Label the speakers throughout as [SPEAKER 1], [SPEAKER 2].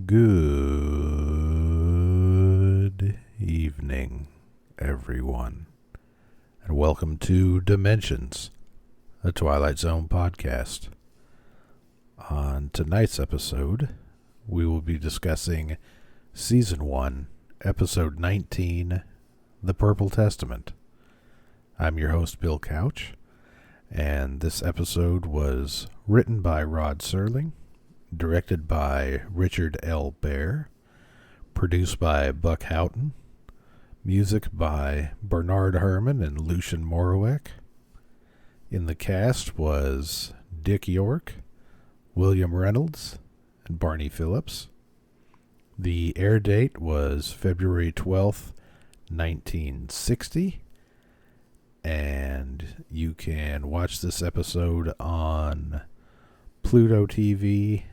[SPEAKER 1] Good evening, everyone, and welcome to Dimensions, a Twilight Zone podcast. On tonight's episode, we will be discussing Season 1, Episode 19, The Purple Testament. I'm your host, Bill Couch, and this episode was written by Rod Serling, directed by Richard L. Baer, produced by Buck Houghton, music by Bernard Herrmann and Lucien Moraweck. In the cast was Dick York, William Reynolds, and Barney Phillips. The air date was February 12th, 1960, and you can watch this episode on Pluto TV,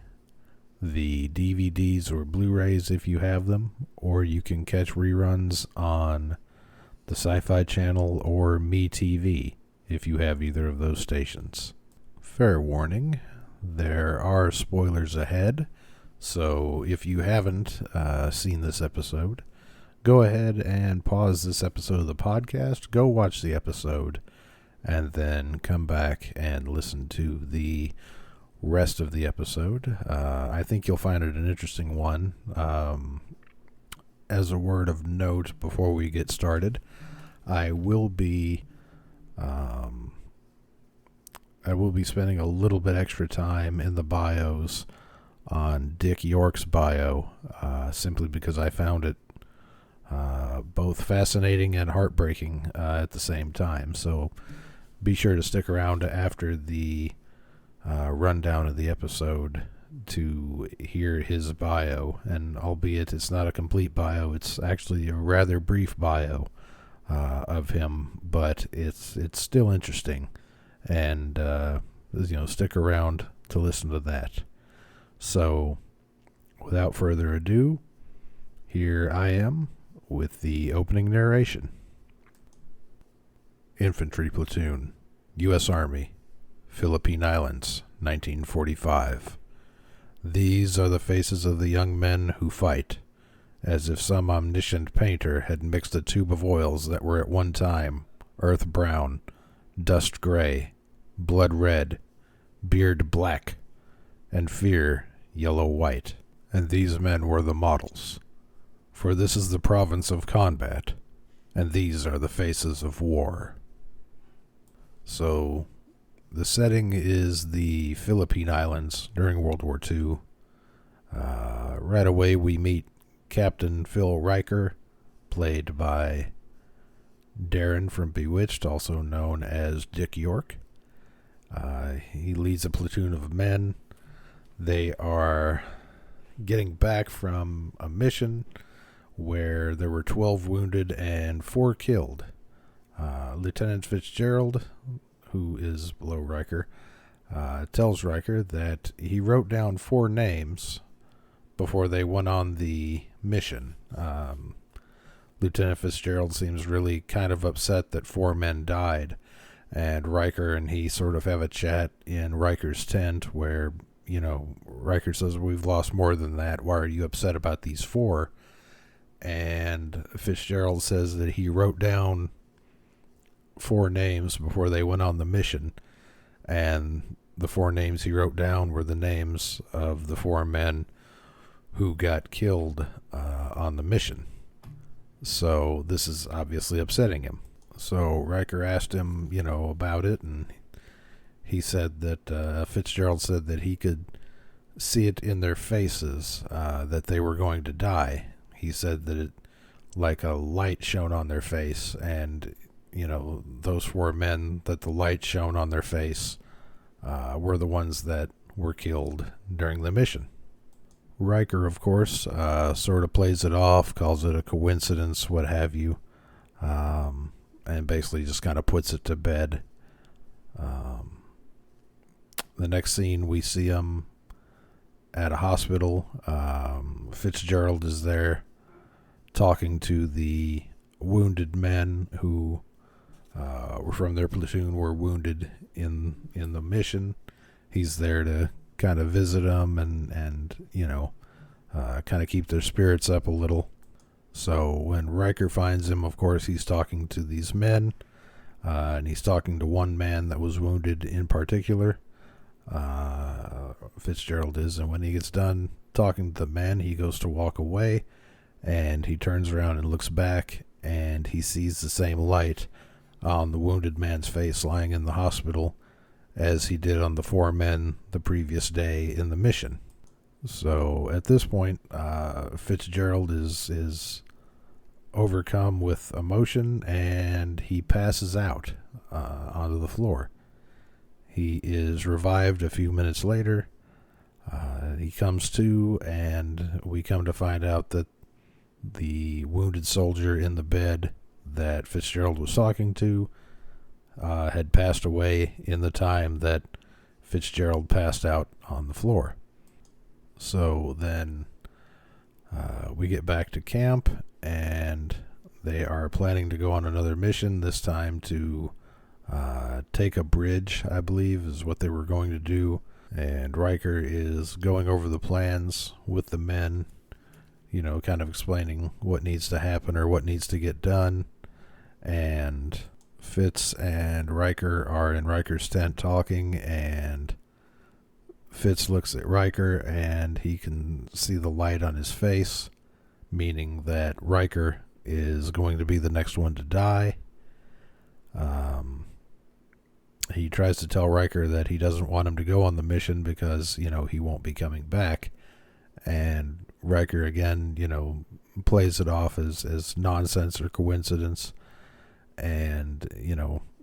[SPEAKER 1] the DVDs or Blu-rays if you have them, or you can catch reruns on the Sci-Fi Channel or MeTV if you have either of those stations. Fair warning, there are spoilers ahead, so if you haven't seen this episode, go ahead and pause this episode of the podcast, go watch the episode, and then come back and listen to the rest of the episode. I think you'll find it an interesting one. As a word of note before we get started, I will be spending a little bit extra time in the bios on Dick York's bio, simply because I found it both fascinating and heartbreaking at the same time. So be sure to stick around after the rundown of the episode to hear his bio, and albeit it's not a complete bio, it's actually a rather brief bio of him, but it's still interesting, and stick around to listen to that. So without further ado, here I am with the opening narration. Infantry Platoon, U.S. Army, Philippine Islands, 1945. These are the faces of the young men who fight, as if some omniscient painter had mixed a tube of oils that were at one time earth brown, dust gray, blood red, beard black, and fear yellow white. And these men were the models, for this is the province of combat, and these are the faces of war. So the setting is the Philippine Islands during World War II. Right away we meet Captain Phil Riker, played by Darren from Bewitched, also known as Dick York. He leads a platoon of men. They are getting back from a mission where there were 12 wounded and 4 killed. Lieutenant Fitzgerald, who is below Riker, tells Riker that he wrote down 4 names before they went on the mission. Lieutenant Fitzgerald seems really kind of upset that 4 men died, and Riker and he sort of have a chat in Riker's tent where, Riker says, "We've lost more than that. Why are you upset about these 4? And Fitzgerald says that he wrote down 4 names before they went on the mission, and the 4 names he wrote down were the names of the 4 men who got killed on the mission. So this is obviously upsetting him. So Riker asked him, about it, and he said that Fitzgerald said that he could see it in their faces that they were going to die. He said that it, like a light shone on their face, and those 4 men that the light shone on their face were the ones that were killed during the mission. Riker, of course, sort of plays it off, calls it a coincidence, what have you, and basically just kind of puts it to bed. The next scene, we see him at a hospital. Fitzgerald is there talking to the wounded men who were from their platoon, were wounded in the mission. He's there to kind of visit them and kind of keep their spirits up a little. So when Riker finds him, of course, he's talking to these men, and he's talking to one man that was wounded in particular. Fitzgerald is, and when he gets done talking to the man, he goes to walk away, and he turns around and looks back, and he sees the same light on the wounded man's face lying in the hospital as he did on the 4 men the previous day in the mission. So at this point, Fitzgerald is overcome with emotion, and he passes out onto the floor. He is revived a few minutes later. He comes to, and we come to find out that the wounded soldier in the bed that Fitzgerald was talking to had passed away in the time that Fitzgerald passed out on the floor. So then we get back to camp, and they are planning to go on another mission, this time to take a bridge, I believe, is what they were going to do. And Riker is going over the plans with the men, kind of explaining what needs to happen or what needs to get done. And Fitz and Riker are in Riker's tent talking, and Fitz looks at Riker, and he can see the light on his face, meaning that Riker is going to be the next one to die. He tries to tell Riker that he doesn't want him to go on the mission because, he won't be coming back. And Riker, again, plays it off as nonsense or coincidence. And,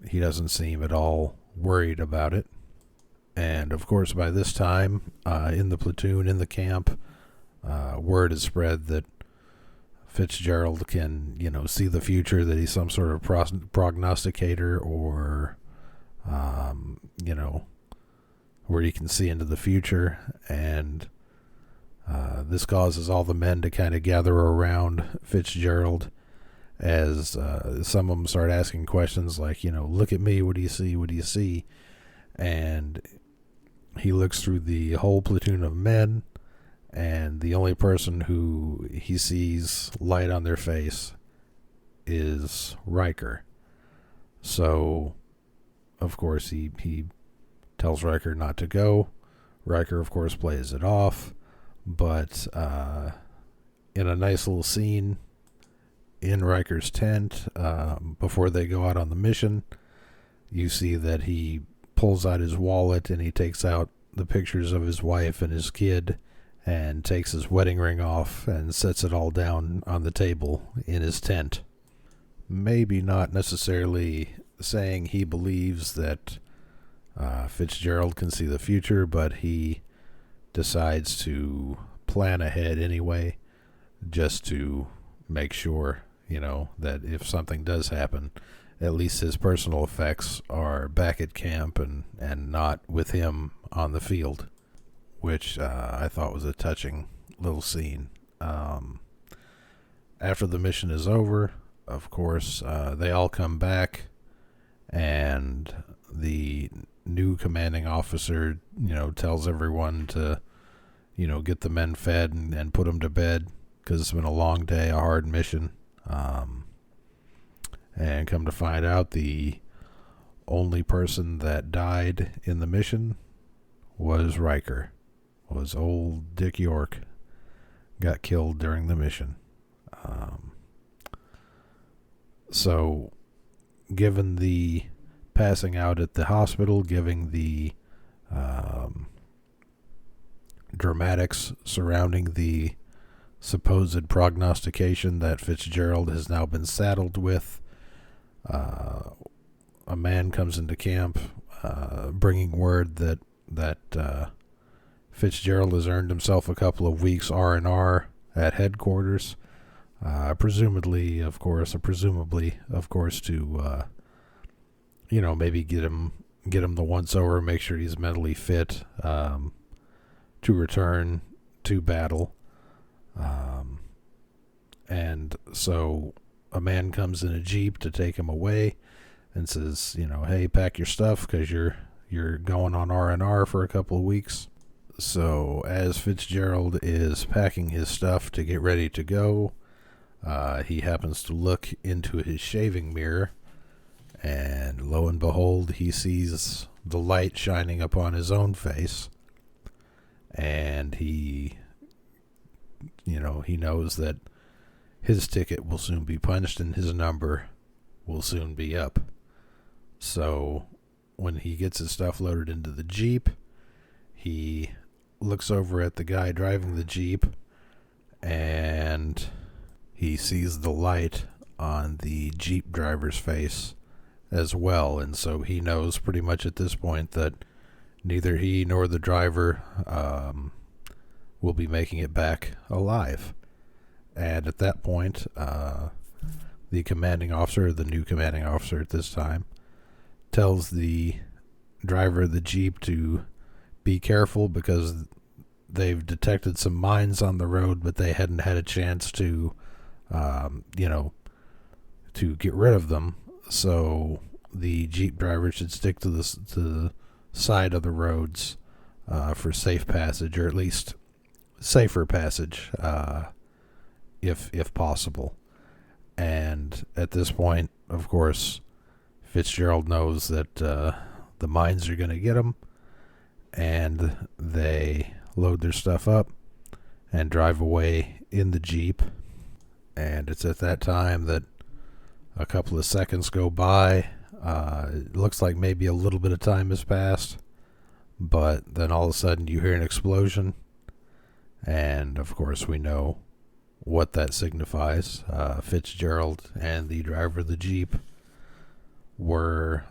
[SPEAKER 1] he doesn't seem at all worried about it. And, of course, by this time, in the platoon, in the camp, word is spread that Fitzgerald can, see the future, that he's some sort of prognosticator, or, where he can see into the future. And this causes all the men to kind of gather around Fitzgerald as some of them start asking questions like, look at me, what do you see, what do you see? And he looks through the whole platoon of men, and the only person who he sees light on their face is Riker. So, of course, he tells Riker not to go. Riker, of course, plays it off, but in a nice little scene in Riker's tent, before they go out on the mission, you see that he pulls out his wallet, and he takes out the pictures of his wife and his kid, and takes his wedding ring off and sets it all down on the table in his tent. Maybe not necessarily saying he believes that Fitzgerald can see the future, but he decides to plan ahead anyway, just to make sure, that if something does happen, at least his personal effects are back at camp and not with him on the field, which I thought was a touching little scene. After the mission is over, of course, they all come back, and the new commanding officer, tells everyone to, get the men fed and put them to bed, because it's been a long day, a hard mission. And come to find out, the only person that died in the mission was Riker. Was old Dick York. Got killed during the mission. So, given the passing out at the hospital, given the dramatics surrounding the supposed prognostication that Fitzgerald has now been saddled with, a man comes into camp bringing word that Fitzgerald has earned himself a couple of weeks R&R at headquarters, presumably, of course, to maybe get him the once over, make sure he's mentally fit to return to battle. And so a man comes in a jeep to take him away and says, hey, pack your stuff because you're going on R&R for a couple of weeks. So as Fitzgerald is packing his stuff to get ready to go, he happens to look into his shaving mirror, and lo and behold, he sees the light shining upon his own face, and he knows that his ticket will soon be punched and his number will soon be up. So when he gets his stuff loaded into the Jeep, he looks over at the guy driving the Jeep, and he sees the light on the Jeep driver's face as well. And so he knows pretty much at this point that neither he nor the driver will be making it back alive. And at that point, the commanding officer, the new commanding officer at this time, tells the driver of the Jeep to be careful because they've detected some mines on the road, but they hadn't had a chance to, to get rid of them. So the Jeep driver should stick to the side of the roads for safe passage, or at least safer passage, if possible. And at this point, of course, Fitzgerald knows that the mines are going to get him, and they load their stuff up and drive away in the Jeep. And it's at that time that a couple of seconds go by. It looks like maybe a little bit of time has passed, but then all of a sudden you hear an explosion, and of course we know what that signifies. Fitzgerald and the driver of the Jeep were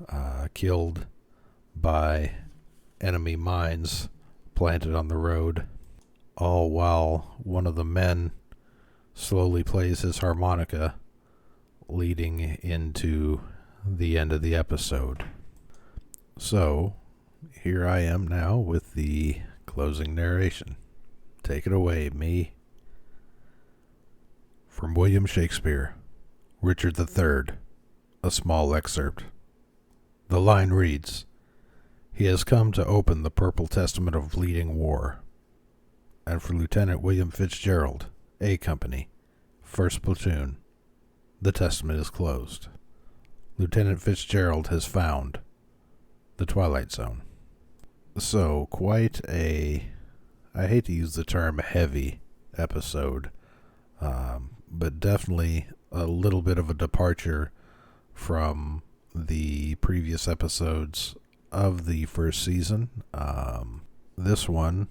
[SPEAKER 1] killed by enemy mines planted on the road, all while one of the men slowly plays his harmonica, leading into the end of the episode. So, here I am now with the closing narration. Take it away, me. From William Shakespeare, Richard III, a small excerpt. The line reads, "He has come to open the purple testament of bleeding war." And for Lieutenant William Fitzgerald, A Company, 1st Platoon, the testament is closed. Lieutenant Fitzgerald has found the Twilight Zone. So, quite a, I hate to use the term heavy episode, but definitely a little bit of a departure from the previous episodes of the first season. This one,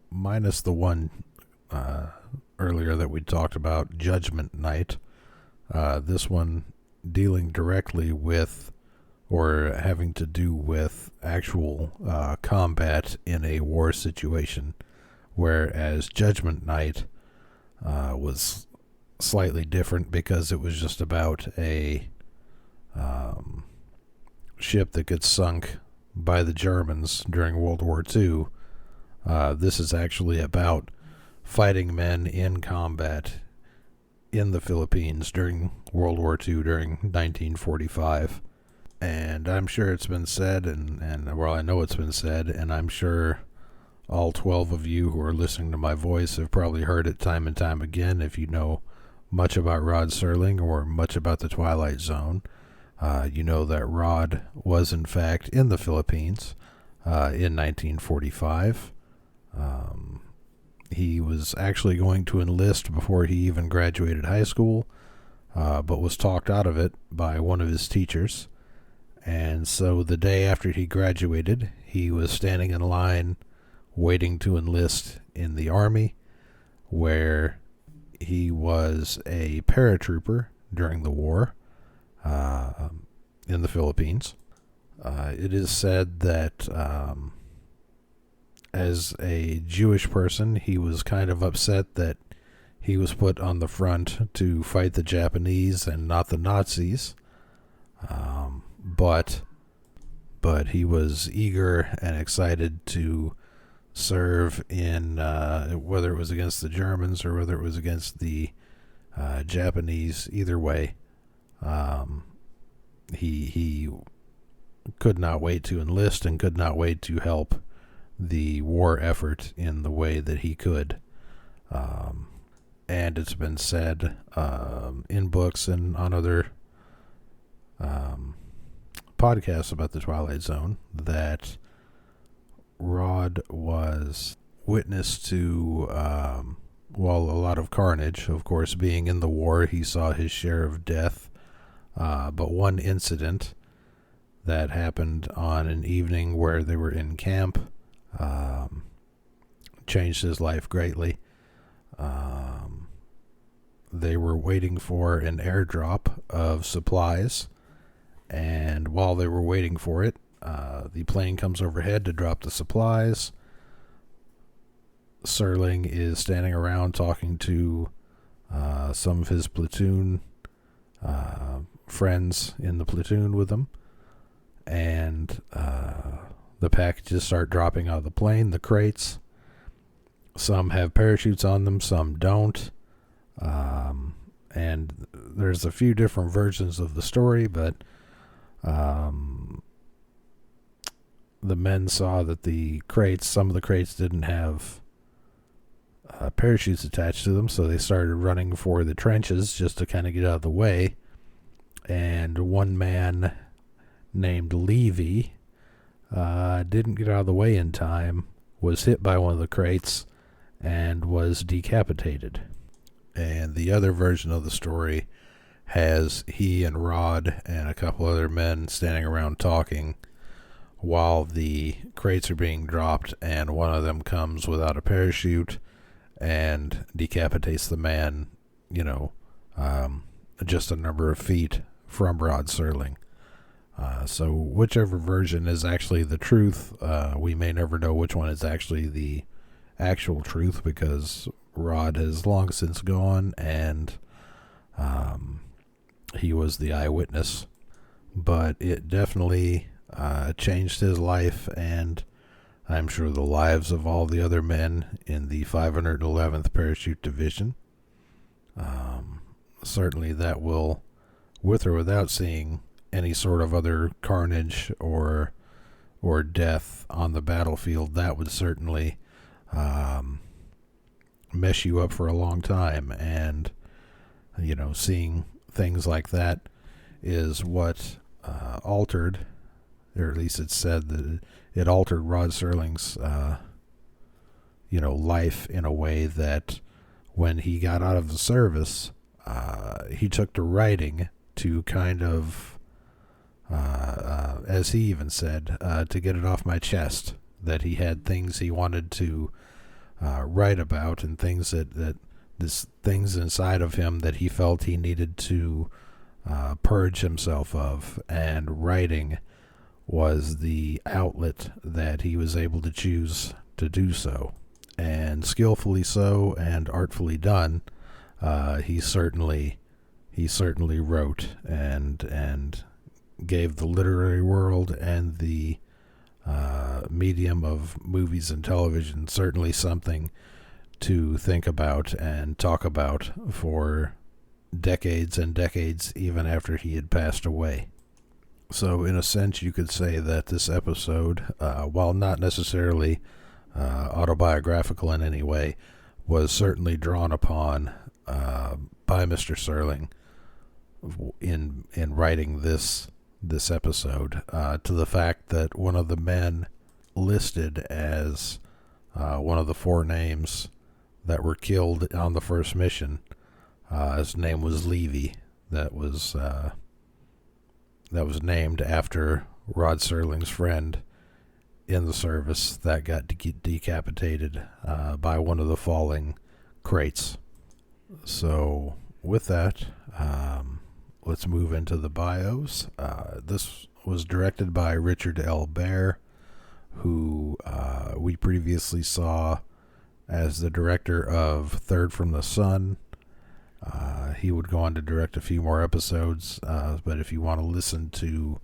[SPEAKER 1] minus the one earlier that we talked about, Judgment Night, this one dealing directly with, or having to do with, actual combat in a war situation, whereas Judgment Night was slightly different because it was just about a ship that gets sunk by the Germans during World War II. This is actually about fighting men in combat in the Philippines during World War II, during 1945. And I'm sure it's been said, and well, I know it's been said, and I'm sure all 12 of you who are listening to my voice have probably heard it time and time again. If you know much about Rod Serling or much about the Twilight Zone, you know that Rod was in fact in the Philippines in 1945. He was actually going to enlist before he even graduated high school, but was talked out of it by one of his teachers. And so the day after he graduated, he was standing in line waiting to enlist in the Army, where he was a paratrooper during the war in the Philippines. It is said that as a Jewish person, he was kind of upset that he was put on the front to fight the Japanese and not the Nazis. But he was eager and excited to serve in, whether it was against the Germans or whether it was against the Japanese. Either way, he could not wait to enlist and could not wait to help the war effort in the way that he could. And it's been said in books and on other podcasts about the Twilight Zone that Rod was witness to, well, a lot of carnage. Of course, being in the war, he saw his share of death. But one incident that happened on an evening where they were in camp changed his life greatly. They were waiting for an airdrop of supplies, and while they were waiting for it, the plane comes overhead to drop the supplies. Serling is standing around talking to some of his platoon friends in the platoon with him, and the packages start dropping out of the plane, the crates. Some have parachutes on them, some don't. And there's a few different versions of the story, but the men saw that some of the crates didn't have parachutes attached to them, so they started running for the trenches just to kind of get out of the way. And one man named Levy didn't get out of the way in time, was hit by one of the crates, and was decapitated. And the other version of the story has he and Rod and a couple other men standing around talking while the crates are being dropped, and one of them comes without a parachute and decapitates the man, just a number of feet from Rod Serling. So whichever version is actually the truth, we may never know which one is actually the actual truth, because Rod has long since gone, and he was the eyewitness. But it definitely changed his life, and I'm sure the lives of all the other men in the 511th Parachute Division. Certainly that will, with or without seeing any sort of other carnage or death on the battlefield, that would certainly mess you up for a long time. And seeing things like that is what altered, or at least it's said that it altered Rod Serling's life in a way that when he got out of the service, he took to writing to kind of as he even said, to get it off my chest, that he had things he wanted to write about, and things things inside of him that he felt he needed to purge himself of, and writing was the outlet that he was able to choose to do so, and skillfully so and artfully done. He certainly wrote and gave the literary world and the medium of movies and television certainly something to think about and talk about for decades and decades, even after he had passed away. So in a sense, you could say that this episode, while not necessarily autobiographical in any way, was certainly drawn upon by Mr. Serling in writing this episode, to the fact that one of the men listed as one of the 4 names that were killed on the first mission, his name was Levy. That was named after Rod Serling's friend in the service that got decapitated by one of the falling crates. So with that, let's move into the bios. This was directed by Richard L. Baer, who we previously saw as the director of Third from the Sun. He would go on to direct a few more episodes, but if you want to listen to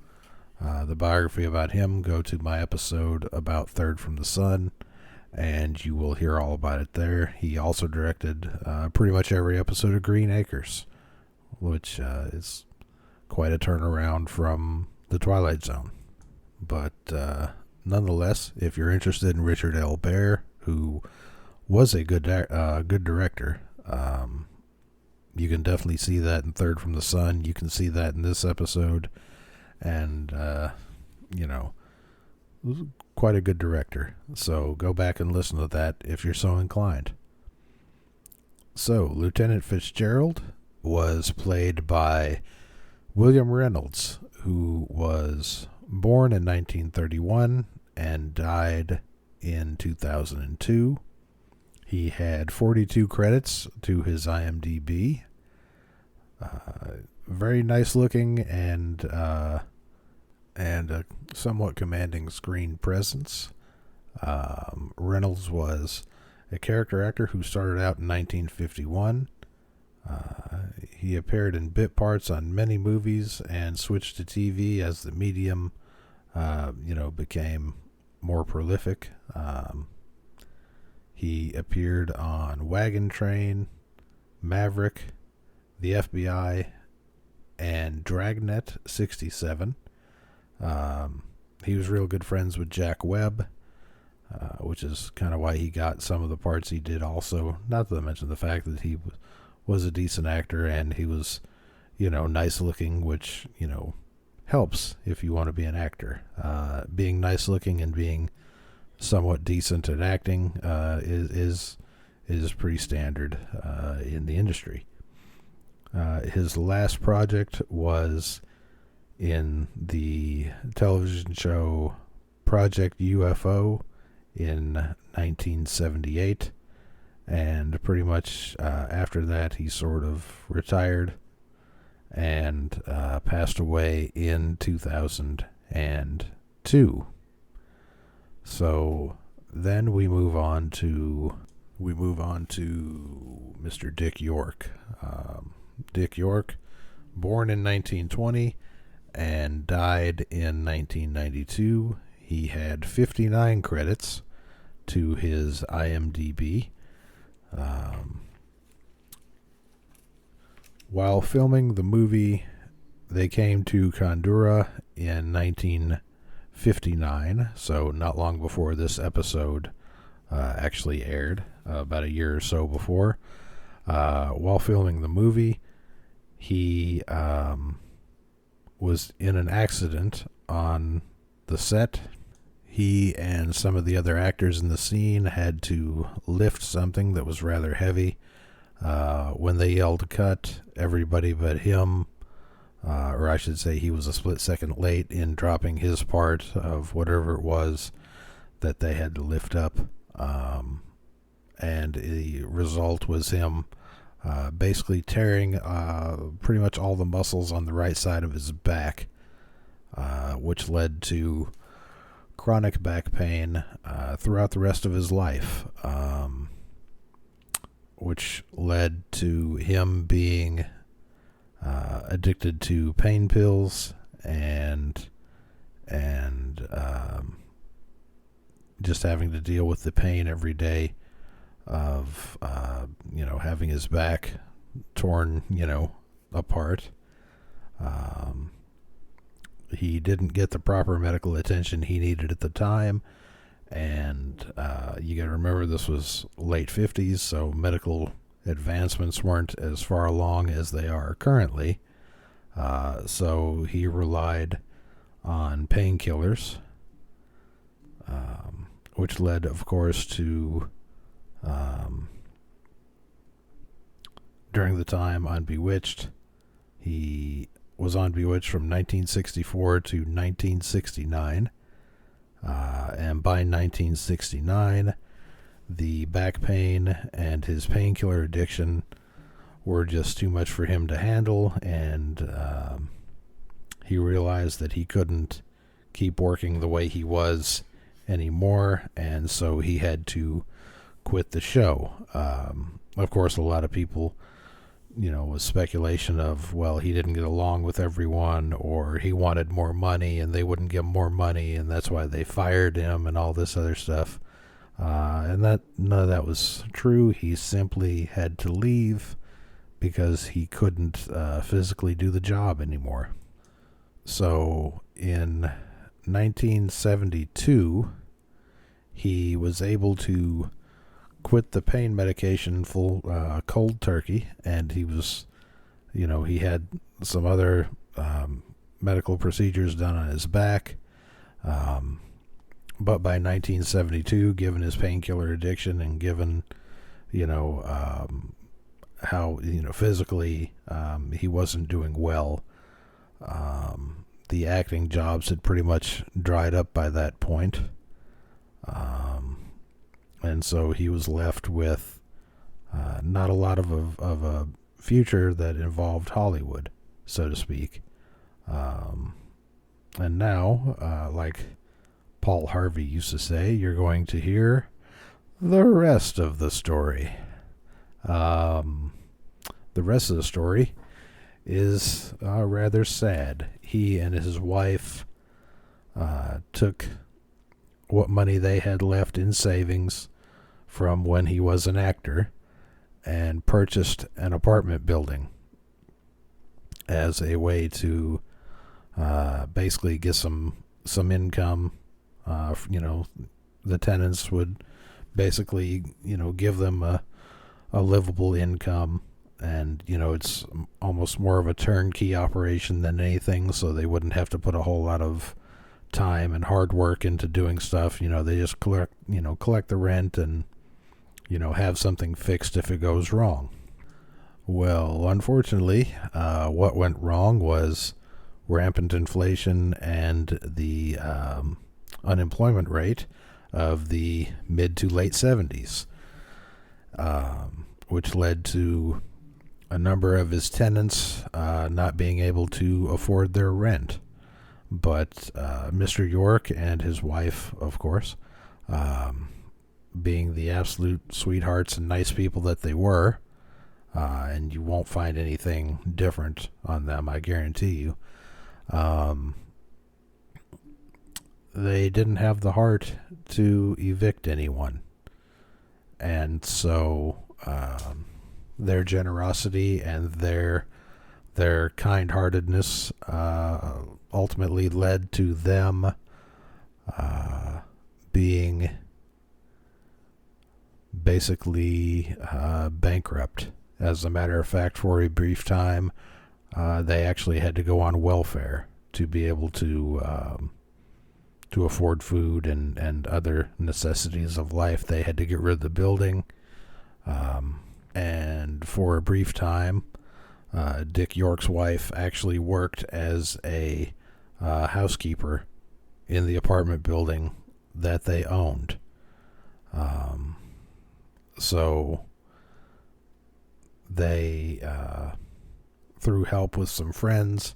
[SPEAKER 1] the biography about him, go to my episode about Third from the Sun, and you will hear all about it there. He also directed pretty much every episode of Green Acres, which is quite a turnaround from the Twilight Zone. But nonetheless, if you're interested in Richard L. Bear, who was a good director, you can definitely see that in Third from the Sun. You can see that in this episode. And, was quite a good director. So go back and listen to that if you're so inclined. So, Lieutenant Fitzgerald was played by William Reynolds, who was born in 1931 and died in 2002. He had 42 credits to his IMDb. Very nice looking and a somewhat commanding screen presence. Reynolds was a character actor who started out in 1951. He appeared in bit parts on many movies and switched to TV as the medium, became more prolific. He appeared on Wagon Train, Maverick, The FBI, and Dragnet 67. He was real good friends with Jack Webb, which is kind of why he got some of the parts he did also. Not to mention the fact that he was a decent actor and he was, nice looking, which, helps if you want to be an actor. Being nice looking and being somewhat decent at acting is pretty standard in the industry. His last project was in the television show Project UFO in 1978, and pretty much after that he sort of retired and passed away in 2002. So then we move on to Mr. Dick York. Dick York, born in 1920 and died in 1992. He had 59 credits to his IMDb. While filming the movie, they came to Condura in 1959, so not long before this episode actually aired, about a year or so before. While filming the movie, he was in an accident on the set. He and some of the other actors in the scene had to lift something that was rather heavy. When they yelled cut, everybody but him, or I should say he was a split second late in dropping his part of whatever it was that they had to lift up. And the result was him basically tearing pretty much all the muscles on the right side of his back, which led to chronic back pain throughout the rest of his life, which led to him being addicted to pain pills and just having to deal with the pain every day of having his back torn apart. He didn't get the proper medical attention he needed at the time, and you got to remember this was late 50s, so medical advancements weren't as far along as they are currently. So he relied on painkillers, which led, of course, to during the time on Bewitched. He was on Bewitched from 1964 to 1969, and by 1969 the back pain and his painkiller addiction were just too much for him to handle, and he realized that he couldn't keep working the way he was anymore, and so he had to quit the show. Of course, a lot of people, was speculation of, well, he didn't get along with everyone, or he wanted more money and they wouldn't give him more money, and that's why they fired him and all this other stuff. And that none of that was true. He simply had to leave because he couldn't physically do the job anymore. So in 1972, he was able to quit the pain medication full cold turkey, and he was, he had some other medical procedures done on his back. But by 1972, given his painkiller addiction and given, how, physically he wasn't doing well, the acting jobs had pretty much dried up by that point. And so he was left with not a lot of a future that involved Hollywood, so to speak. And now, like Paul Harvey used to say, you're going to hear the rest of the story. The rest of the story is rather sad. He and his wife took what money they had left in savings from when he was an actor and purchased an apartment building as a way to basically get some income. The tenants would basically, give them a livable income, and, it's almost more of a turnkey operation than anything, so they wouldn't have to put a whole lot of time and hard work into doing stuff. They just collect the rent and, have something fixed if it goes wrong. Well, unfortunately, what went wrong was rampant inflation and the unemployment rate of the mid to late 70s, which led to a number of his tenants not being able to afford their rent. But Mr. York and his wife, of course, being the absolute sweethearts and nice people that they were, and you won't find anything different on them, I guarantee you, they didn't have the heart to evict anyone. And so their generosity and their kind-heartedness ultimately led to them being basically bankrupt. As a matter of fact, for a brief time, they actually had to go on welfare to be able to afford food and other necessities of life. They had to get rid of the building. And for a brief time, Dick York's wife actually worked as a housekeeper in the apartment building that they owned. So they, through help with some friends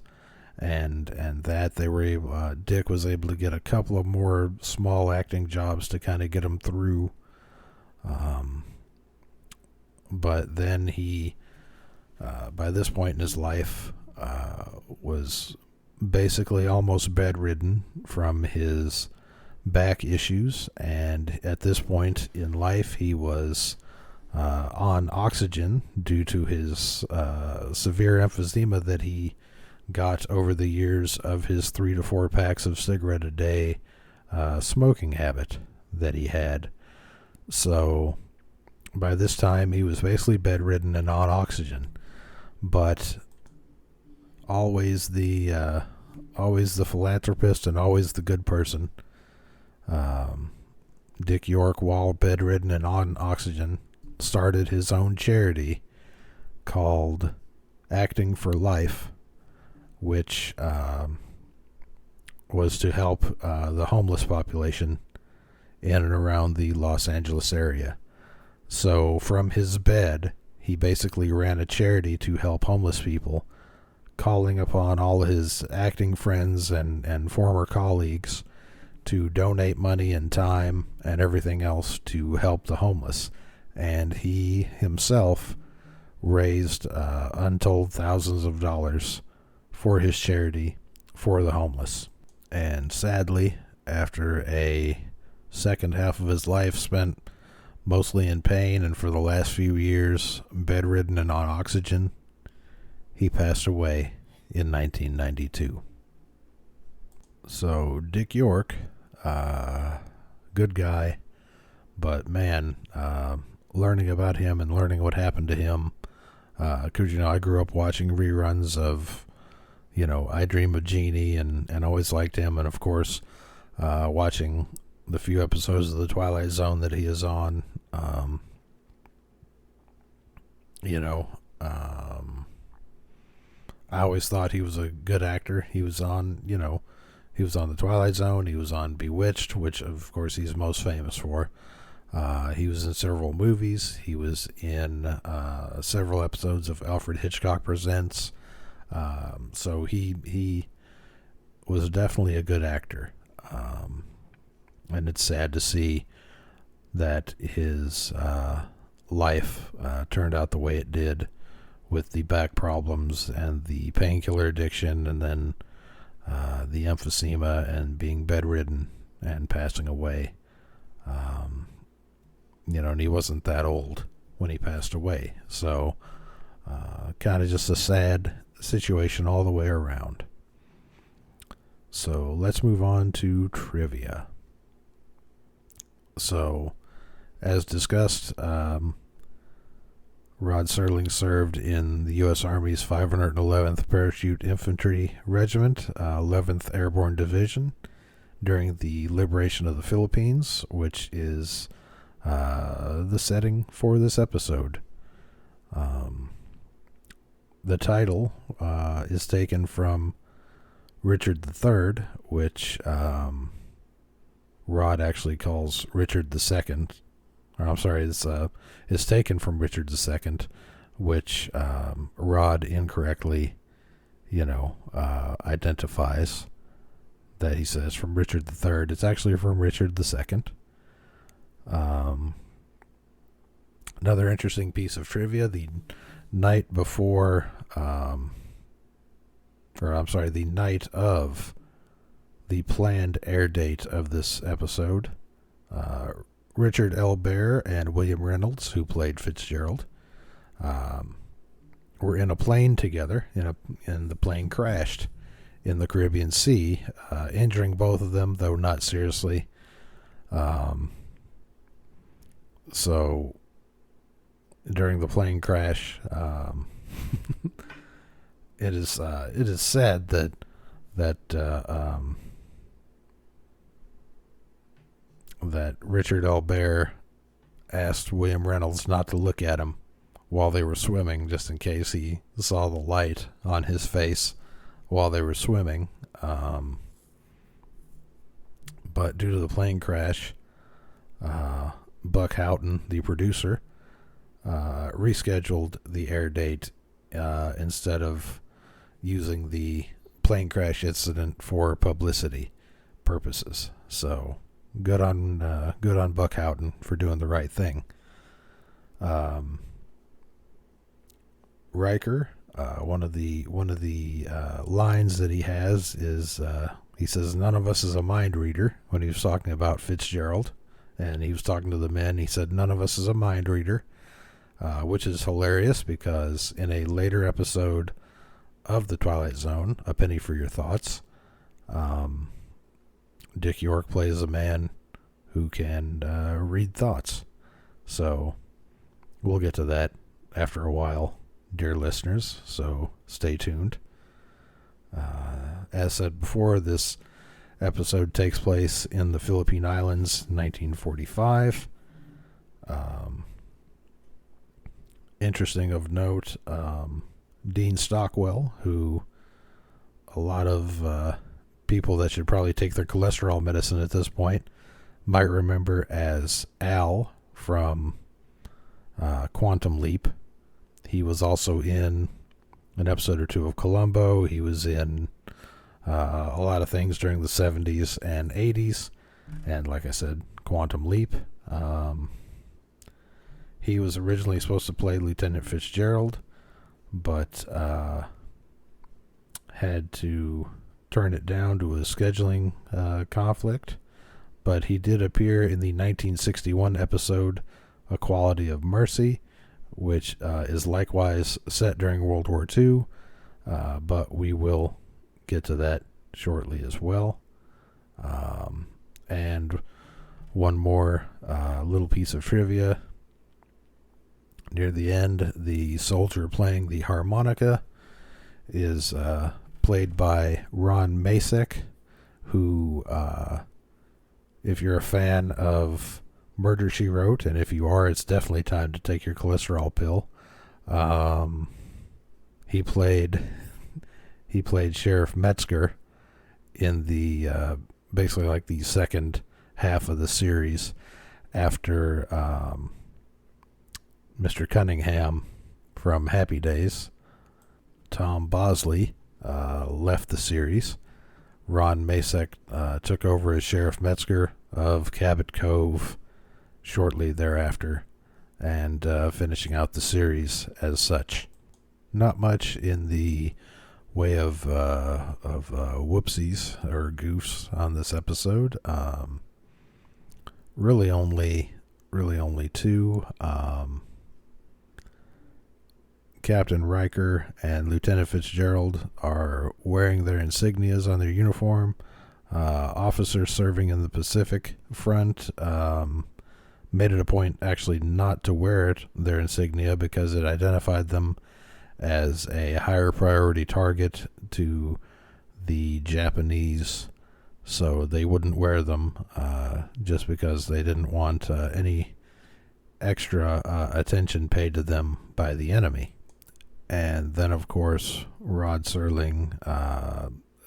[SPEAKER 1] and that, they were able, Dick was able to get a couple of more small acting jobs to kind of get him through. But then he, by this point in his life, was basically almost bedridden from his back issues, and at this point in life he was on oxygen due to his severe emphysema that he got over the years of his 3 to 4 packs of cigarette a day smoking habit that he had. So by this time he was basically bedridden and on oxygen, but always the philanthropist and always the good person. Dick York, while bedridden and on oxygen, started his own charity called Acting for Life, which was to help the homeless population in and around the Los Angeles area. So from his bed, he basically ran a charity to help homeless people, calling upon all his acting friends and former colleagues to donate money and time and everything else to help the homeless. And he himself raised untold thousands of dollars for his charity for the homeless. And sadly, after a second half of his life spent mostly in pain and for the last few years bedridden and on oxygen, he passed away in 1992. So Dick York, good guy, but man, learning about him and learning what happened to him, because I grew up watching reruns of, I Dream of Jeannie, and always liked him, and of course, watching the few episodes of the Twilight Zone that he is on. I always thought he was a good actor. He was on, he was on the Twilight Zone. He was on Bewitched, which of course he's most famous for. He was in several movies. He was in several episodes of Alfred Hitchcock Presents. So he was definitely a good actor. And it's sad to see that his life turned out the way it did, with the back problems and the painkiller addiction, and then the emphysema and being bedridden and passing away. And he wasn't that old when he passed away. So kind of just a sad situation all the way around. So let's move on to trivia. So, as discussed, Rod Serling served in the U.S. Army's 511th Parachute Infantry Regiment, 11th Airborne Division, during the liberation of the Philippines, which is the setting for this episode. The title is taken from Richard III, which Rod actually calls Richard II. Or, I'm sorry, it's taken from Richard II, which Rod incorrectly, identifies that he says from Richard III. It's actually from Richard II. Another interesting piece of trivia: the night before, the night of the planned air date of this episode, Richard L. Baer and William Reynolds, who played Fitzgerald, were in a plane together, and the plane crashed in the Caribbean Sea, injuring both of them, though not seriously. So during the plane crash, it is said that Richard L. Baer asked William Reynolds not to look at him while they were swimming, just in case he saw the light on his face while they were swimming. But due to the plane crash, Buck Houghton, the producer, rescheduled the air date instead of using the plane crash incident for publicity purposes. So good on Buck Houghton for doing the right thing. Riker, one of the lines that he has is he says, "None of us is a mind reader," when he was talking about Fitzgerald, and he was talking to the men. He said, "None of us is a mind reader," which is hilarious because in a later episode of The Twilight Zone, A Penny for Your Thoughts, Dick York plays a man who can read thoughts. So we'll get to that after a while, dear listeners, so stay tuned. As said before, this episode takes place in the Philippine Islands, 1945. Interesting of note, Dean Stockwell, who a lot of people that should probably take their cholesterol medicine at this point might remember as Al from Quantum Leap. He was also in an episode or two of Columbo. He was in a lot of things during the 70s and 80s. And like I said, Quantum Leap. He was originally supposed to play Lieutenant Fitzgerald, but had to turn it down to a scheduling conflict. But he did appear in the 1961 episode A Quality of Mercy, which is likewise set during World War II, but we will get to that shortly as well. And one more little piece of trivia. Near the end, the soldier playing the harmonica is played by Ron Masek, who, if you're a fan of Murder, She Wrote, and if you are, it's definitely time to take your cholesterol pill. He played Sheriff Metzger in the basically like the second half of the series after Mr. Cunningham from Happy Days, Tom Bosley, left the series. Ron Masek took over as Sheriff Metzger of Cabot Cove shortly thereafter, and finishing out the series as such. Not much in the way of whoopsies or goofs on this episode. Really only two. Captain Riker and Lieutenant Fitzgerald are wearing their insignias on their uniform. Officers serving in the Pacific Front made it a point actually not to wear their insignia because it identified them as a higher priority target to the Japanese, so they wouldn't wear them just because they didn't want any extra attention paid to them by the enemy. And then, of course, Rod Serling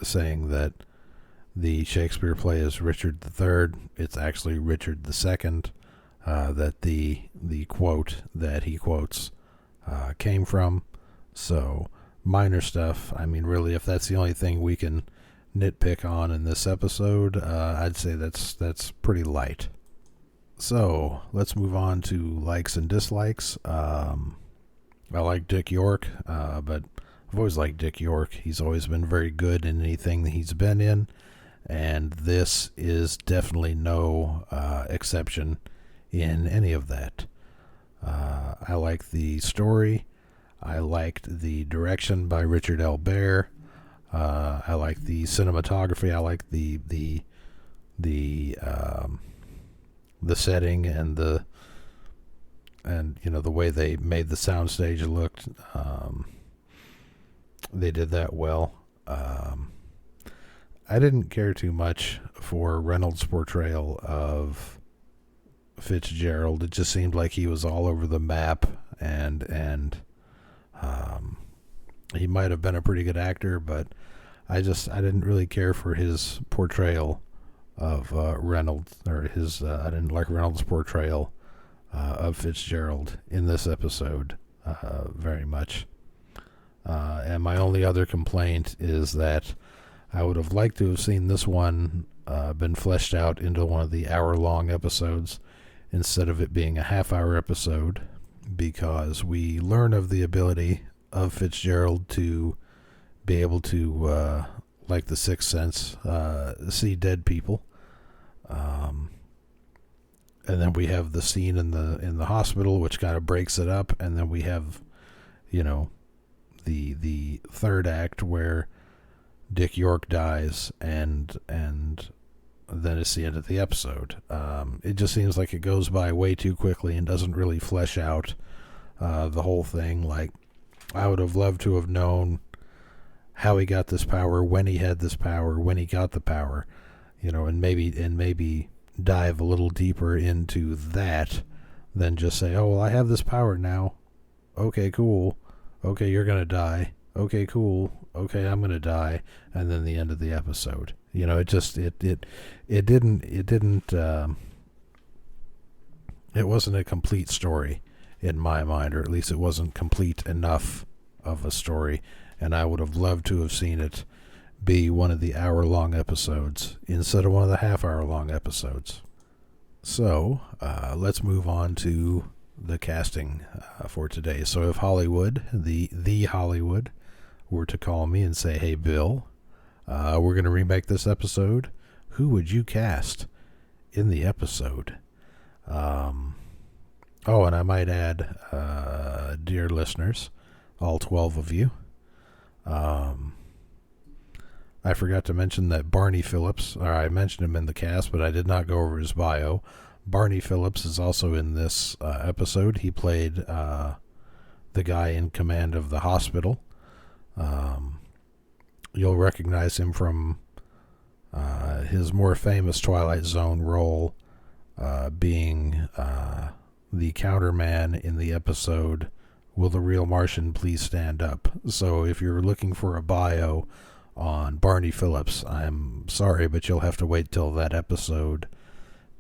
[SPEAKER 1] saying that the Shakespeare play is Richard III. It's actually Richard II. That the quote that he quotes came from. So minor stuff. I mean, really, if that's the only thing we can nitpick on in this episode, I'd say that's pretty light. So let's move on to likes and dislikes. I like Dick York, but I've always liked Dick York. He's always been very good in anything that he's been in, and this is definitely no exception in any of that. I like the story. I liked the direction by Richard L. Bear. I like the cinematography. I like the setting and the way they made the soundstage look. They did that well. I didn't care too much for Reynolds' portrayal of Fitzgerald. It just seemed like he was all over the map, and he might have been a pretty good actor, but I didn't really care for his portrayal of Reynolds, or his I didn't like Reynolds' portrayal of Fitzgerald in this episode very much. And my only other complaint is that I would have liked to have seen this one been fleshed out into one of the hour-long episodes instead of it being a half-hour episode, because we learn of the ability of Fitzgerald to be able to, like the Sixth Sense, see dead people. And then we have the scene in the hospital, which kind of breaks it up, and then we have, the third act where Dick York dies, and then it's the end of the episode. It just seems like it goes by way too quickly and doesn't really flesh out the whole thing. Like, I would have loved to have known how he got this power, when he had this power, when he got the power, and maybe dive a little deeper into that than just say, oh, well, I have this power now. Okay, cool. Okay, you're going to die. Okay, cool. Okay, I'm going to die. And then the end of the episode. It wasn't a complete story in my mind, or at least it wasn't complete enough of a story, and I would have loved to have seen it be one of the hour-long episodes instead of one of the half-hour-long episodes. So, let's move on to the casting for today. So if Hollywood, the Hollywood, were to call me and say, hey, Bill, we're going to remake this episode, who would you cast in the episode? And I might add, dear listeners, all 12 of you, I I forgot to mention that Barney Phillips, or I mentioned him in the cast, but I did not go over his bio. Barney Phillips is also in this episode. He played the guy in command of the hospital. You'll recognize him from his more famous Twilight Zone role, being the counterman in the episode Will the Real Martian Please Stand Up? So if you're looking for a bio on Barney Phillips, I'm sorry, but you'll have to wait till that episode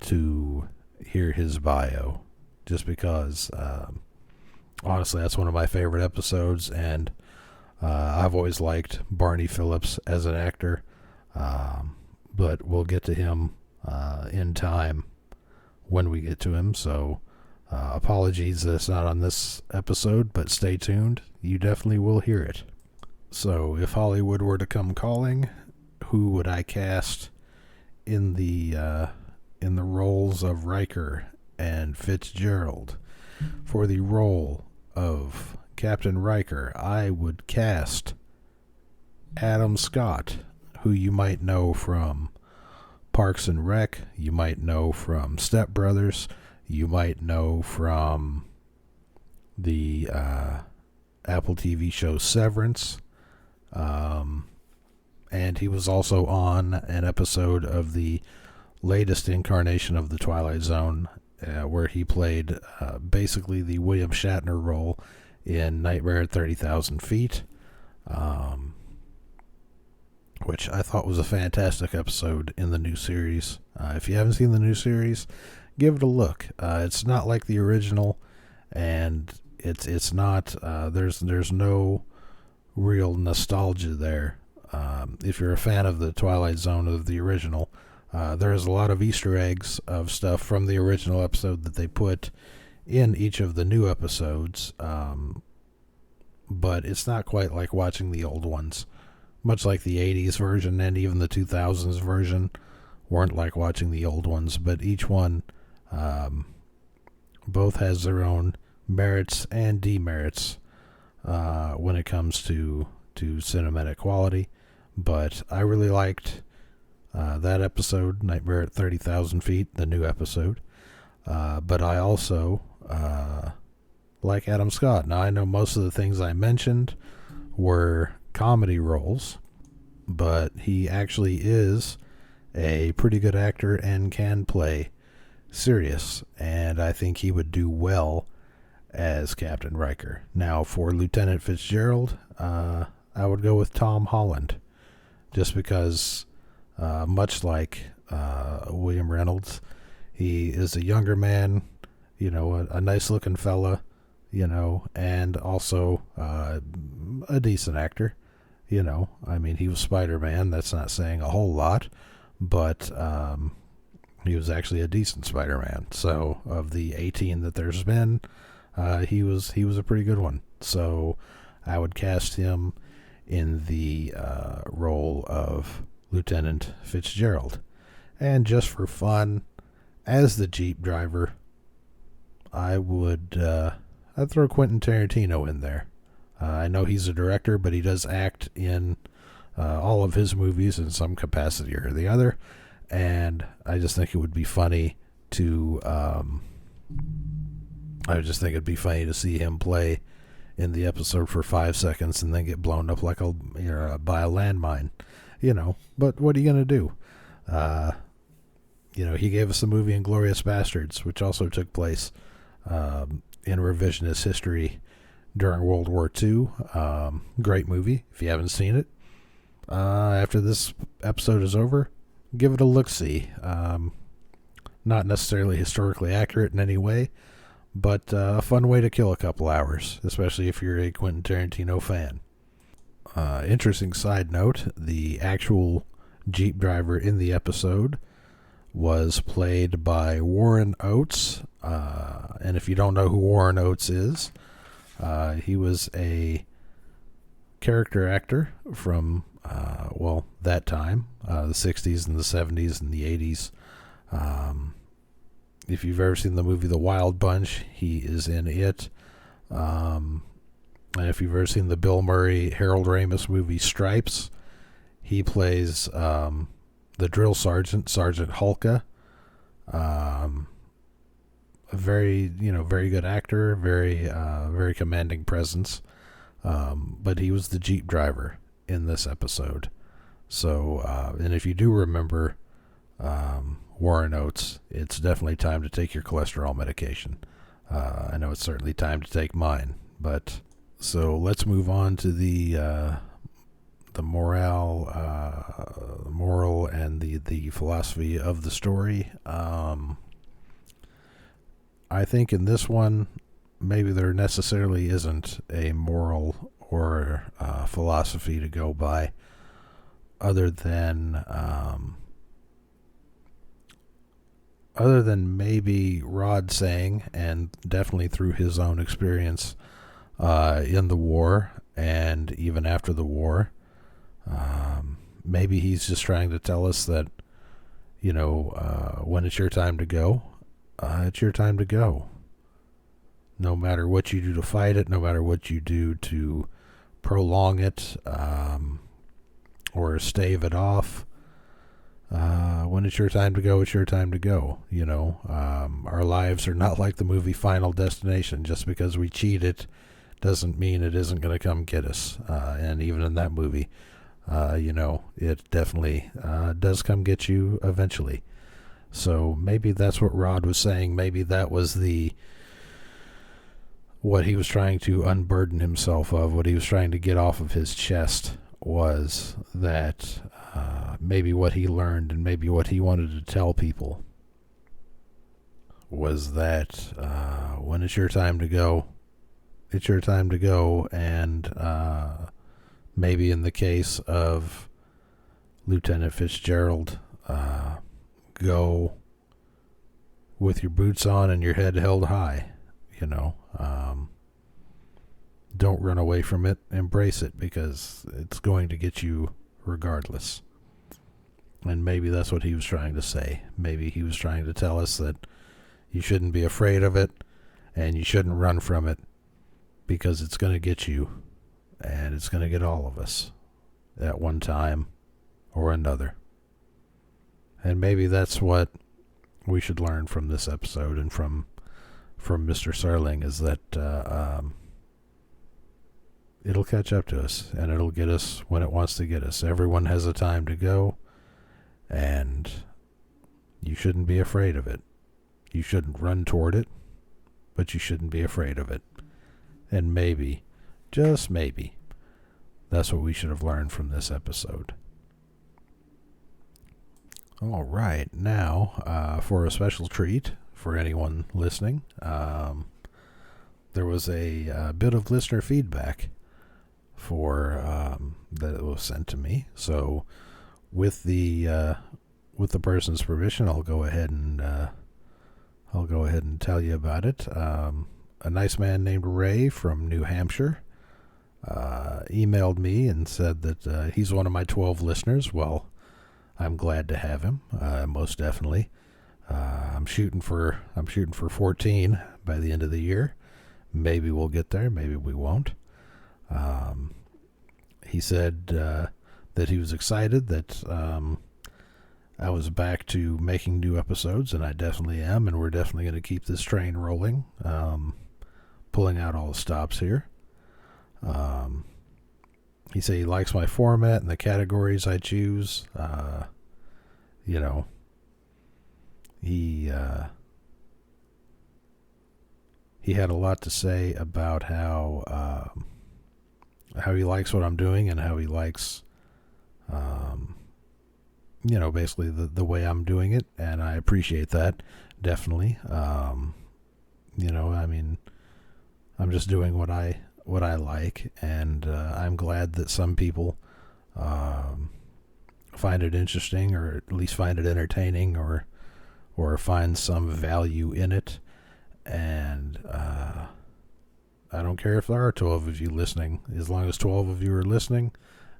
[SPEAKER 1] to hear his bio, just because honestly that's one of my favorite episodes, and I've always liked Barney Phillips as an actor, but we'll get to him in time when we get to him, so apologies that it's not on this episode, but stay tuned. You definitely will hear it. So if Hollywood were to come calling, who would I cast in the roles of Riker and Fitzgerald? For the role of Captain Riker, I would cast Adam Scott, who you might know from Parks and Rec, you might know from Step Brothers, you might know from the Apple TV show Severance, and he was also on an episode of the latest incarnation of the Twilight Zone, where he played basically the William Shatner role in Nightmare at 30,000 Feet, which I thought was a fantastic episode in the new series. If you haven't seen the new series, give it a look. It's not like the original, and it's not. There's no real nostalgia there. If you're a fan of the Twilight Zone of the original, there's a lot of Easter eggs of stuff from the original episode that they put in each of the new episodes, but it's not quite like watching the old ones. Much like the 80s version and even the 2000s version weren't like watching the old ones, but each one both has their own merits and demerits when it comes to cinematic quality. But I really liked that episode, Nightmare at 30,000 Feet, the new episode. But I also like Adam Scott. Now, I know most of the things I mentioned were comedy roles, but he actually is a pretty good actor and can play serious, and I think he would do well as Captain Riker. Now, for Lieutenant Fitzgerald, I would go with Tom Holland, just because much like William Reynolds, he is a younger man, a nice looking fella, and also a decent actor. I mean, he was Spider-Man. That's not saying a whole lot, but he was actually a decent Spider-Man. So of the 18 that there's been, he was a pretty good one. So I would cast him in the role of Lieutenant Fitzgerald. And just for fun, as the Jeep driver, I'd throw Quentin Tarantino in there. I know he's a director, but he does act in all of his movies in some capacity or the other, and I just think it would be funny to see him play in the episode for 5 seconds and then get blown up like by a landmine, But what are you gonna do? He gave us the movie Inglourious Bastards, which also took place in revisionist history during World War II. Great movie. If you haven't seen it, after this episode is over, give it a look-see. Not necessarily historically accurate in any way, but a fun way to kill a couple hours, especially if you're a Quentin Tarantino fan. Interesting side note, the actual Jeep driver in the episode was played by Warren Oates, and if you don't know who Warren Oates is, he was a character actor from, that time, the 60s and the 70s and the 80s. If you've ever seen the movie The Wild Bunch, he is in it. And if you've ever seen the Bill Murray, Harold Ramis movie Stripes, He plays the drill sergeant, Sergeant Hulka. A very good actor, very commanding presence. But he was the Jeep driver in this episode. So, and if you do remember Warren Oates, it's definitely time to take your cholesterol medication. I know it's certainly time to take mine. But so let's move on to the moral and the philosophy of the story. I think in this one, maybe there necessarily isn't a moral or philosophy to go by, other than maybe Rod saying, and definitely through his own experience in the war and even after the war, maybe he's just trying to tell us that, when it's your time to go, it's your time to go. No matter what you do to fight it, no matter what you do to prolong it or stave it off, when it's your time to go, it's your time to go. Our lives are not like the movie Final Destination. Just because we cheat it doesn't mean it isn't going to come get us. And even in that movie, it definitely does come get you eventually. So maybe that's what Rod was saying. Maybe that was what he was trying to unburden himself of, what he was trying to get off of his chest, was that maybe what he learned and maybe what he wanted to tell people was that when it's your time to go, it's your time to go. And maybe in the case of Lieutenant Fitzgerald, go with your boots on and your head held high. Don't run away from it. Embrace it, because it's going to get you regardless. And maybe that's what he was trying to say. Maybe he was trying to tell us that you shouldn't be afraid of it and you shouldn't run from it, because it's going to get you, and it's going to get all of us at one time or another. And maybe that's what we should learn from this episode and from Mr. Serling, is that it'll catch up to us, and it'll get us when it wants to get us. Everyone has a time to go, and you shouldn't be afraid of it. You shouldn't run toward it, but you shouldn't be afraid of it. And maybe, just maybe, that's what we should have learned from this episode. All right, now for a special treat for anyone listening, there was a bit of listener feedback that was sent to me. So, with the person's permission, I'll go ahead and tell you about it. A nice man named Ray from New Hampshire emailed me and said that he's one of my 12 listeners. Well, I'm glad to have him, most definitely. I'm shooting for 14 by the end of the year. Maybe we'll get there, maybe we won't. He said that he was excited that I was back to making new episodes, and I definitely am, and we're definitely going to keep this train rolling, pulling out all the stops here. He said he likes my format and the categories I choose. He had a lot to say about how he likes what I'm doing, and how he likes, basically the way I'm doing it, and I appreciate that, definitely. I'm just doing what I like, and I'm glad that some people find it interesting, or at least find it entertaining, or find some value in it. And I don't care if there are 12 of you listening. As long as 12 of you are listening,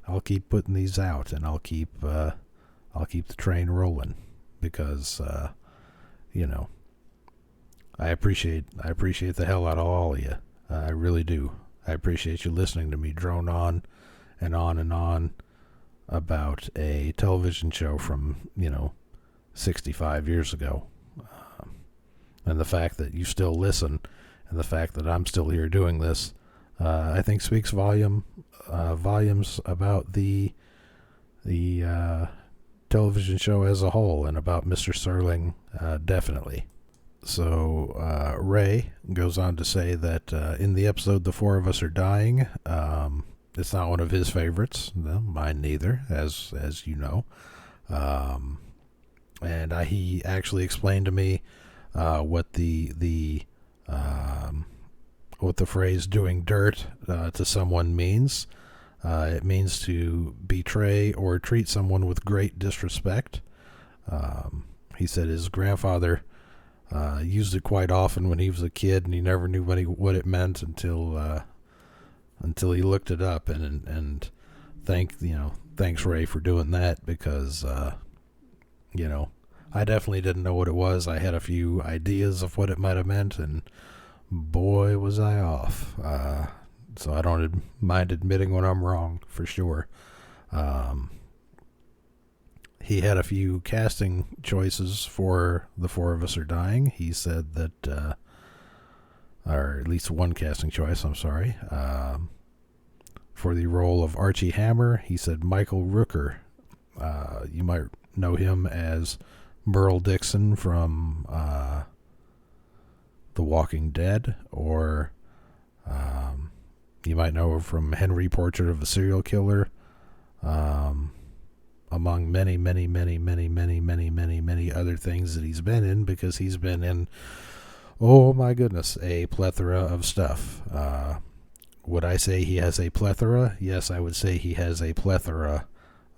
[SPEAKER 1] I'll keep putting these out, and I'll keep the train rolling, because I appreciate the hell out of all of you. I really do. I appreciate you listening to me drone on and on and on about a television show from, 65 years ago. And the fact that you still listen and the fact that I'm still here doing this, I think speaks volumes about the television show as a whole and about Mr. Serling, definitely. So Ray goes on to say that in the episode The Four of Us Are Dying, it's not one of his favorites. No, mine neither, as you know. And he actually explained to me what the phrase "doing dirt" to someone means. It means to betray or treat someone with great disrespect. He said his grandfather used it quite often when he was a kid, and he never knew what it meant until he looked it up. And thanks Ray for doing that, because I definitely didn't know what it was. I had a few ideas of what it might have meant, and boy was I off. So I don't mind admitting when I'm wrong, for sure. He had a few casting choices for The Four of Us Are Dying. He said that, or at least one casting choice, I'm sorry. For the role of Archie Hammer, he said Michael Rooker. You might know him as Merle Dixon from The Walking Dead, or you might know him from Henry, Portrait of a Serial Killer, among many, many, many, many, many, many, many, many other things that he's been in, because he's been in, oh my goodness, a plethora of stuff. Would I say he has a plethora? Yes, I would say he has a plethora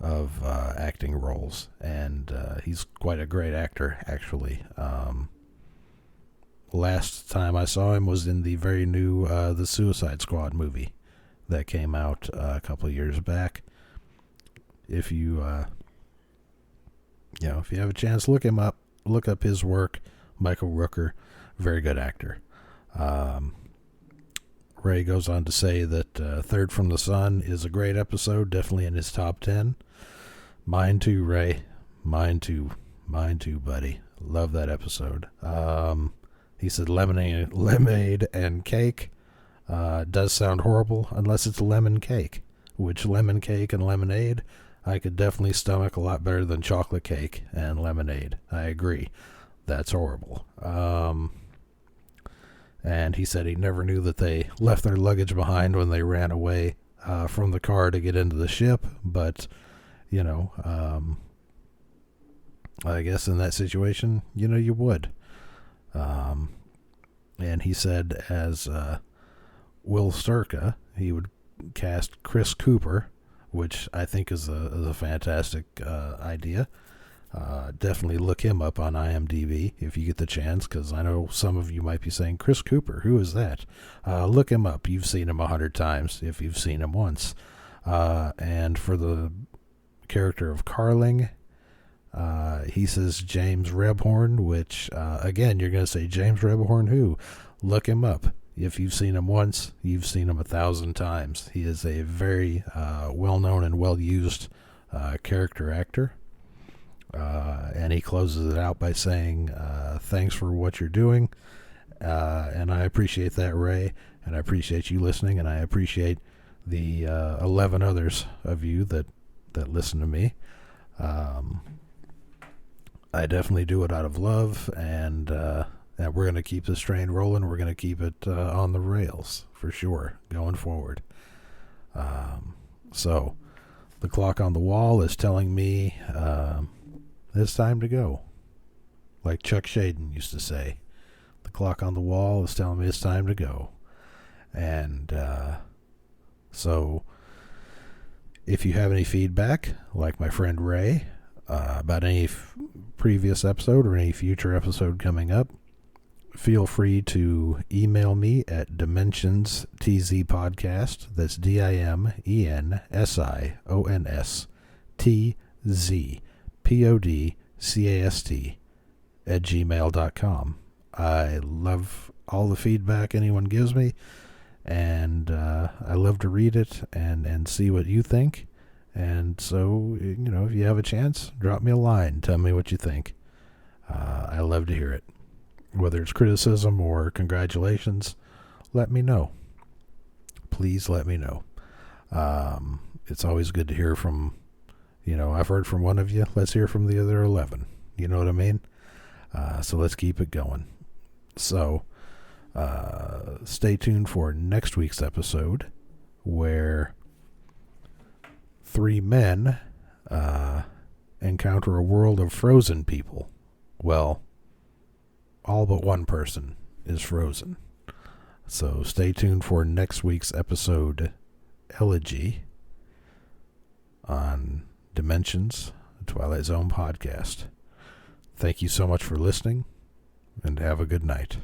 [SPEAKER 1] of acting roles, and he's quite a great actor, actually. Last time I saw him was in the very new The Suicide Squad movie that came out a couple of years back. If you if you have a chance, look him up. Look up his work. Michael Rooker, very good actor. Ray goes on to say that Third from the Sun is a great episode, definitely in his top 10. Mine too, Ray. Mine too, buddy. Love that episode. He said lemonade and cake does sound horrible unless it's lemon cake, which lemon cake and lemonade I could definitely stomach a lot better than chocolate cake and lemonade. I agree. That's horrible. And he said he never knew that they left their luggage behind when they ran away from the car to get into the ship. But, I guess in that situation, you would. And he said as Will Sturka, he would cast Chris Cooper, which I think is a fantastic idea. Definitely look him up on IMDb if you get the chance, because I know some of you might be saying, Chris Cooper, who is that? Look him up. You've seen him 100 times if you've seen him once. And for the character of Carling, he says James Rebhorn, which, again, you're going to say, James Rebhorn who? Look him up. If you've seen him once, you've seen him 1,000 times. He is a very well-known and well-used character actor. And he closes it out by saying, thanks for what you're doing. And I appreciate that, Ray. And I appreciate you listening. And I appreciate the 11 others of you that listen to me. I definitely do it out of love. And we're going to keep this train rolling. We're going to keep it on the rails for sure going forward. So the clock on the wall is telling me it's time to go. Like Chuck Shaden used to say, the clock on the wall is telling me it's time to go. And so if you have any feedback, like my friend Ray, about any previous episode or any future episode coming up, feel free to email me at dimensionszpodcast. That's dimensionszpodcast @gmail.com. I love all the feedback anyone gives me, and I love to read it and see what you think. And so, if you have a chance, drop me a line. Tell me what you think. I love to hear it. Whether it's criticism or congratulations, let me know. Please let me know. It's always good to hear from, I've heard from one of you. Let's hear from the other 11. You know what I mean? So let's keep it going. So stay tuned for next week's episode, where 3 men encounter a world of frozen people. Well, all but one person is frozen. So stay tuned for next week's episode, Elegy, on Dimensions, the Twilight Zone podcast. Thank you so much for listening, and have a good night.